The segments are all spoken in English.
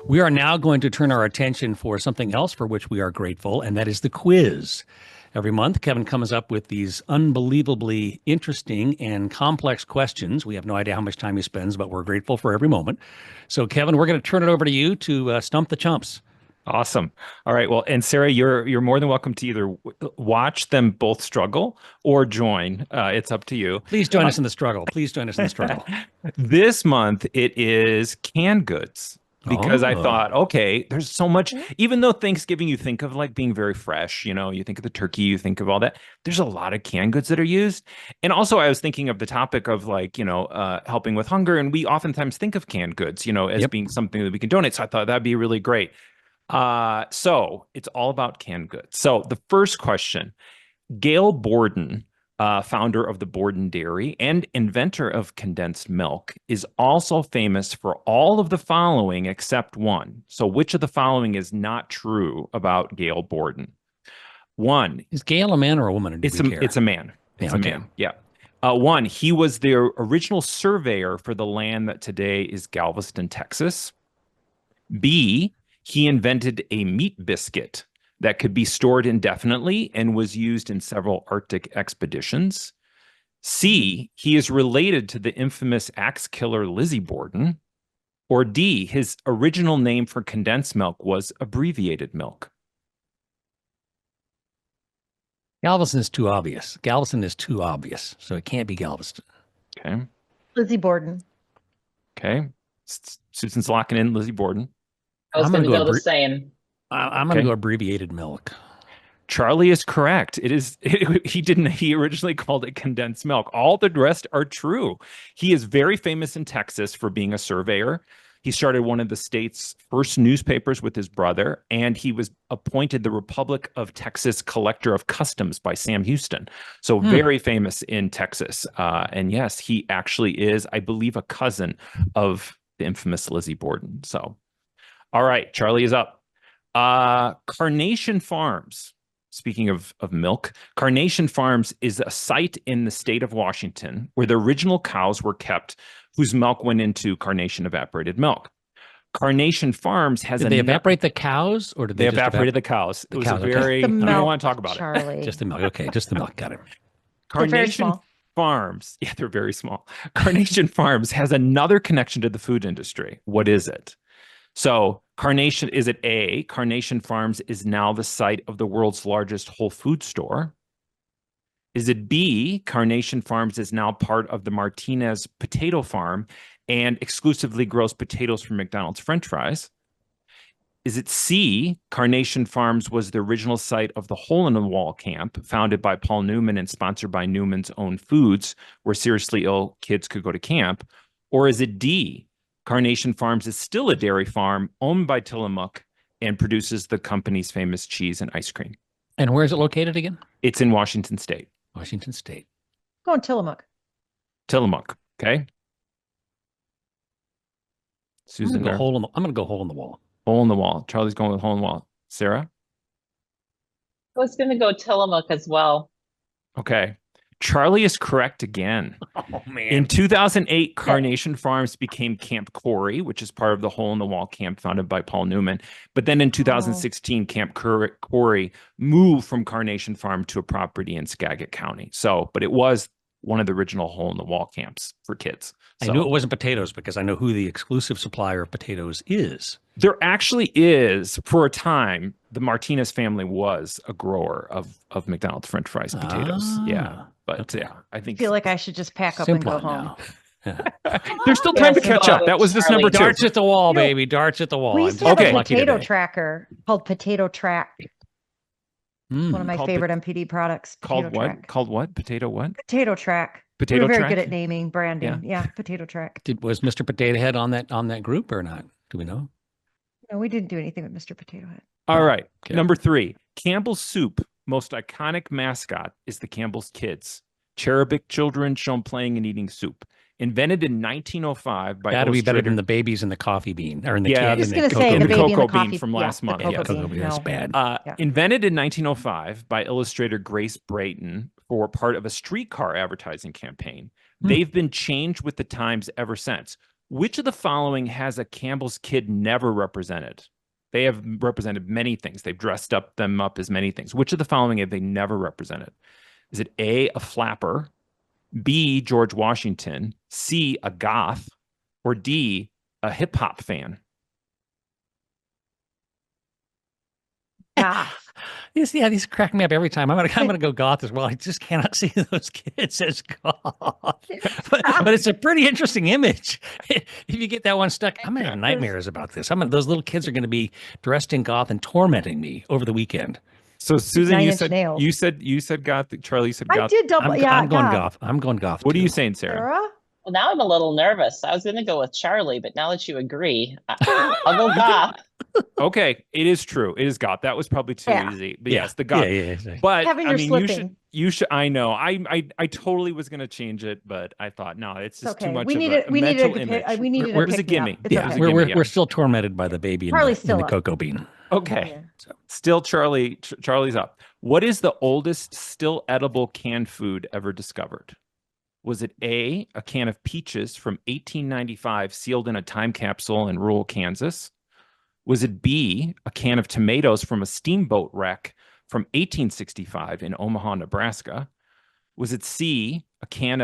We are now going to turn our attention for something else for which we are grateful, and that is the quiz. Every month, Kevin comes up with these unbelievably interesting and complex questions. We have no idea how much time he spends, but we're grateful for every moment. So, Kevin, we're going to turn it over to you to stump the chumps. Awesome. All right. Well, and Sarah, you're more than welcome to either watch them both struggle or join. It's up to you. Please join us in the struggle. Please join us in the struggle. This month it is canned goods because I Oh. thought, okay, there's so much. Even though Thanksgiving you think of like being very fresh, you think of the turkey, you think of all that. There's a lot of canned goods that are used. And also, I was thinking of the topic of like helping with hunger, and we oftentimes think of canned goods, as being something that we can donate. So I thought that'd be really great. So it's all about canned goods. So the first question, Gail Borden, founder of the Borden Dairy and inventor of condensed milk, is also famous for all of the following except one. So which of the following is not true about Gail Borden? One. Is Gail a man or a woman? It's a man. It's a man. Yeah. One, he was the original surveyor for the land that today is Galveston, Texas. B, he invented a meat biscuit that could be stored indefinitely and was used in several Arctic expeditions. C, he is related to the infamous axe killer Lizzie Borden. Or D, his original name for condensed milk was abbreviated milk. Galveston is too obvious. Galveston is too obvious, so it can't be Galveston. Okay. Lizzie Borden. Okay. Susan's locking in Lizzie Borden. I was going to go the same. I'm going to go abbreviated milk. Charlie is correct. He originally called it condensed milk. All the rest are true. He is very famous in Texas for being a surveyor. He started one of the state's first newspapers with his brother, and he was appointed the Republic of Texas Collector of Customs by Sam Houston. So very famous in Texas. And yes, he actually is, I believe, a cousin of the infamous Lizzie Borden. So, all right, Charlie is up. Carnation Farms. Speaking of milk, Carnation Farms is a site in the state of Washington where the original cows were kept, whose milk went into Carnation evaporated milk. Carnation Farms has Did they evaporate the cows, or did they evaporated the cows? It was cows, very. The milk, I don't want to talk about Charlie. it. Just the milk. Okay, just the milk. Got it. Carnation Farms. Yeah, they're very small. Carnation Farms has another connection to the food industry. What is it? So Carnation, is it A, Carnation Farms is now the site of the world's largest Whole Food store? Is it B, Carnation Farms is now part of the Martinez potato farm and exclusively grows potatoes for McDonald's French fries? Is it C, Carnation Farms was the original site of the Hole in the Wall camp founded by Paul Newman and sponsored by Newman's Own Foods, where seriously ill kids could go to camp? Or is it D, Carnation Farms is still a dairy farm owned by Tillamook and produces the company's famous cheese and ice cream? And where is it located again? It's in Washington State. Washington State. Go on Tillamook. Tillamook. Okay. Susan, I'm going to go hole in the wall. Hole in the wall. Charlie's going with hole in the wall. Sarah? I was going to go Tillamook as well. Okay. Charlie is correct again. Oh, man. In 2008, Carnation Farms became Camp Corey, which is part of the Hole in the Wall camp founded by Paul Newman. But then in 2016, Camp Corey moved from Carnation Farm to a property in Skagit County. So, but it was one of the original Hole in the Wall camps for kids. So, I knew it wasn't potatoes because I know who the exclusive supplier of potatoes is. There actually is, for a time, the Martinez family was a grower of McDonald's French fries potatoes. Yeah. But yeah, I feel like I should just pack up and go home. There's still time to catch up. That was just number 2. Darts at the wall, baby. Darts at the wall. We used to have a potato tracker called Potato Track. One of my favorite MPD products. Called what? Called what? Potato what? Potato Track. Potato We're very Track? good at naming, branding. Yeah, Potato Track. Was Mr. Potato Head on that group or not? Do we know? No, we didn't do anything with Mr. Potato Head. All right. Okay. Number 3. Campbell's Soup, most iconic mascot is the Campbell's Kids. Cherubic children shown playing and eating soup. Invented in 1905 by Gotta be better than the babies in the coffee bean or in the I was going to say the cocoa bean from last month. Yeah, cocoa bean is bad. Invented in 1905 by illustrator Grace Brayton for part of a streetcar advertising campaign. They've been changed with the times ever since. Which of the following has a Campbell's kid never represented? They have represented many things. They've dressed them up as many things. Which of the following have they never represented? Is it A, a flapper, B, George Washington, C, a goth, or D, a hip hop fan? Goth. These crack me up every time. I'm gonna go goth as well. I just cannot see those kids as goth. But it's a pretty interesting image. If you get that one stuck, I'm gonna have nightmares about this. Those little kids are gonna be dressed in goth and tormenting me over the weekend. So Susan, you said nails. you said goth. Charlie, you said goth. I did double. I'm going goth. I'm going goth. What too. are you saying, Sarah? Well, now I'm a little nervous. I was going to go with Charlie, but now that you agree, I'll go goth. Okay, it is true. It is goth. That was probably too easy. But yes, the goth. Yeah. But Kevin, I you're mean, slipping. you should. I know. I totally was going to change it, but I thought no, it's just too much. We needed a gimme. It's Yeah, okay. we're still tormented by the baby and the cocoa bean. Okay. Yeah. So still Charlie's up. What is the oldest still edible canned food ever discovered? Was it A, a can of peaches from 1895 sealed in a time capsule in rural Kansas? Was it B, a can of tomatoes from a steamboat wreck from 1865 in Omaha, Nebraska? Was it C, a tin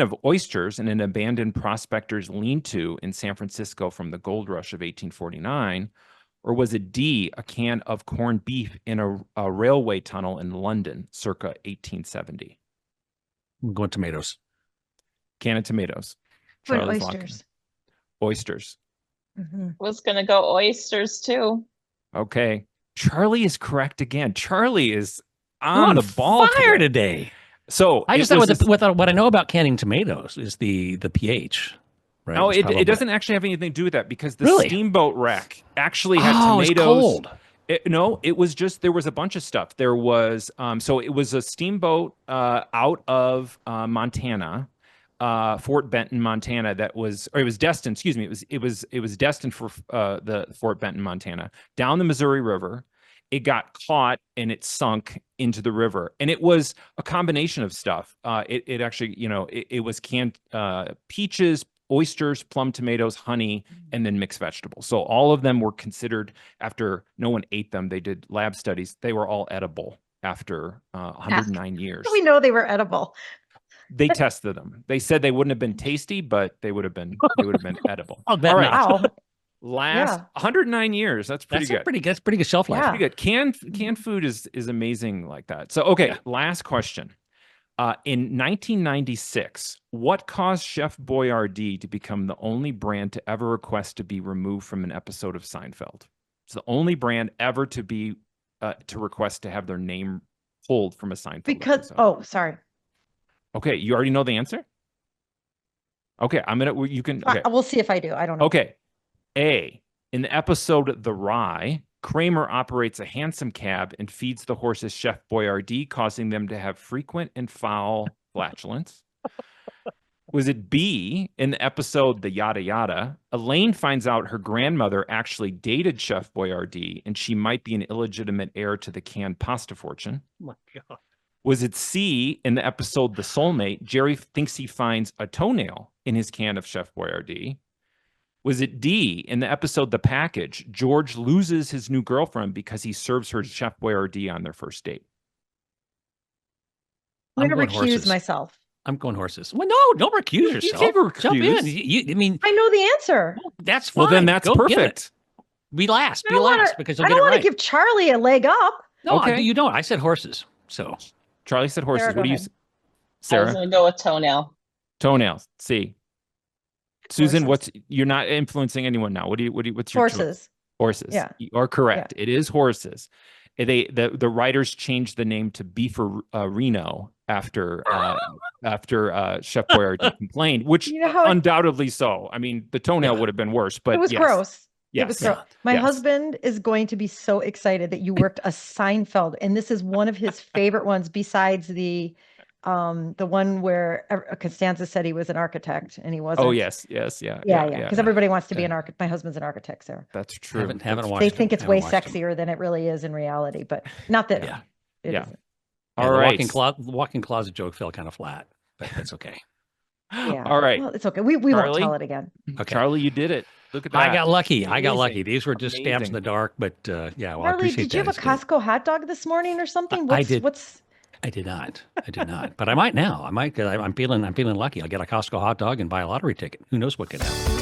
of oysters in an abandoned prospector's lean-to in San Francisco from the gold rush of 1849? Or was it D, a can of corned beef in a railway tunnel in London circa 1870? I'm going tomatoes. Can of tomatoes. Charlie's oysters. Oysters. Mm-hmm. Was going to go oysters too. Okay. Charlie is correct again. Charlie is on the ball fire today. So I just thought with what I know about canning tomatoes is the pH. Right? No, it doesn't actually have anything to do with that because the steamboat wreck actually had tomatoes. It's cold. It was just there was a bunch of stuff. There was so it was a steamboat out of Montana. Fort Benton, Montana. It was destined. Excuse me. It was destined for the Fort Benton, Montana, down the Missouri River. It got caught and it sunk into the river, and it was a combination of stuff. It actually, it was canned peaches, oysters, plum tomatoes, honey, and then mixed vegetables. So all of them were considered after no one ate them. They did lab studies. They were all edible after 109 years. We know they were edible. They tested them. They said they wouldn't have been tasty, but they would have been edible. Oh, all right. Wow. Last 109 years. That's pretty good. That's pretty good shelf life. Yeah. Pretty good. Canned food is amazing like that. So last question. In 1996, what caused Chef Boyardee to become the only brand to ever request to be removed from an episode of Seinfeld? It's the only brand ever to be to request to have their name pulled from a Seinfeld episode. Sorry. Okay, you already know the answer? Okay, you can. Okay. We'll see if I do. I don't know. Okay. A, in the episode The Rye, Kramer operates a hansom cab and feeds the horses Chef Boyardee, causing them to have frequent and foul flatulence. Was it B, in the episode The Yada Yada, Elaine finds out her grandmother actually dated Chef Boyardee and she might be an illegitimate heir to the canned pasta fortune? Oh my God. Was it C, in the episode The Soulmate, Jerry thinks he finds a toenail in his can of Chef Boyardee? Was it D, in the episode The Package, George loses his new girlfriend because he serves her Chef Boyardee on their first date? I'm going to recuse myself. I'm going horses. Well, no, don't recuse yourself. Jump in. I know the answer. Well, that's fine. Well, then that's perfect. Be last because you'll I get it don't want right. to give Charlie a leg up. No, you don't. I said horses. So Charlie said horses. Sarah, what do you, ahead. Sarah? I was going to go with toenail. Toenails. C. Susan, Horses. You're not influencing anyone now. What's your Horses? Horses. Yeah. You are correct. Yeah. It is horses. The writers changed the name to Beefarino after Chef Boyardee complained, which undoubtedly so. I mean, the toenail would have been worse, but it was gross. Yes. It was gross. My husband is going to be so excited that you worked a Seinfeld, and this is one of his favorite ones besides the one where Costanza said he was an architect and he wasn't. Oh yes, yeah. Because everybody wants to be an architect. My hususband's an architect, Sarah. That's true. Haven't watched. They think it's way sexier than it really is in reality, but not that. Yeah. All right. The walk-in closet joke fell kind of flat, but that's okay. Yeah. All right. Well, it's okay. We won't Charlie? tell it again. Okay. Charlie, you did it. Look at that. I got lucky. I got lucky. Amazing. These were just stamps in Amazing. the dark, but yeah, well, I Charlie, appreciate did you have a that. It's good. Costco hot dog this morning or something? I did. What's I did not. I did not. But I might now. I might, because I'm feeling lucky. I'll get a Costco hot dog and buy a lottery ticket. Who knows what could happen?